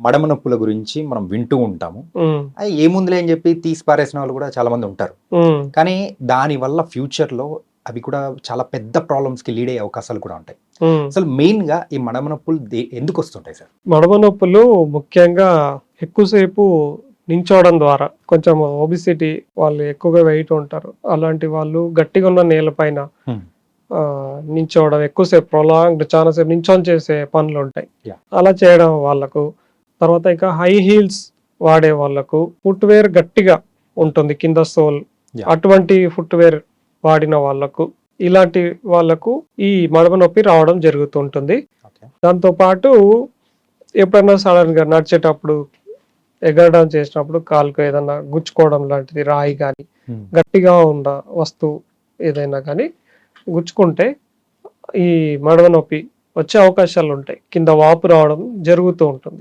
మడమ నొప్పుల గురించి మనం వింటూ ఉంటాము. హ్మ్. అది ఏముందిలే అని చెప్పి తీసి పారేసిన వాళ్ళు కూడా చాలా మంది ఉంటారు. హ్మ్. కానీ దానివల్ల ఫ్యూచర్‌లో అవి కూడా చాలా పెద్ద ప్రాబ్లమ్స్‌కి లీడ్ అయ్యే అవకాశాలు కూడా ఉంటాయి. హ్మ్. అసలు మెయిన్‌గా ఈ మడమ నొప్పులు ఎందుకొస్తుంటాయి సార్? మడమ నొప్పులు ముఖ్యంగా ఎక్కువసేపు నించోవడం ద్వారా, కొంచెం ఒబిసిటీ వాళ్ళు ఎక్కువగా వెయిట్ ఉంటారు. అలాంటి వాళ్ళు గట్టిగా ఉన్న నేలపైన హ్మ్. నించోవడం ఎక్కువసేపు చాలా సేపు నించొని చేసే పనులుంటాయి. యాహ్! అలా చేయడం వాళ్ళకు. తర్వాత ఇంకా హై హీల్స్ వాడే వాళ్ళకు ఫుట్‌వేర్ గట్టిగా ఉంటుంది కింద సోల్. యాహ్! అటువంటి ఫుట్‌వేర్ వాడిన వాళ్ళకు, ఇలాంటి వాళ్ళకు ఈ మడమ నొప్పి రావడం జరుగుతుంటుంది. ఓకే. దాంతో పాటు ఎప్పుడన్నా సడన్‌గా నడిచేటప్పుడు, ఎగరడం చేసినప్పుడు కాలుకి ఏదన్నా గుచ్చుకోవడం లాంటిది రాయి గాని, హ్మ్. గట్టిగా ఉన్న వస్తువు ఏదైనా గాని గుచ్చుకుంటే ఈ మడమ నొప్పి వచ్చే అవకాశాలుంటాయి. కింద వాపు రావడం జరుగుతూ ఉంటుంది.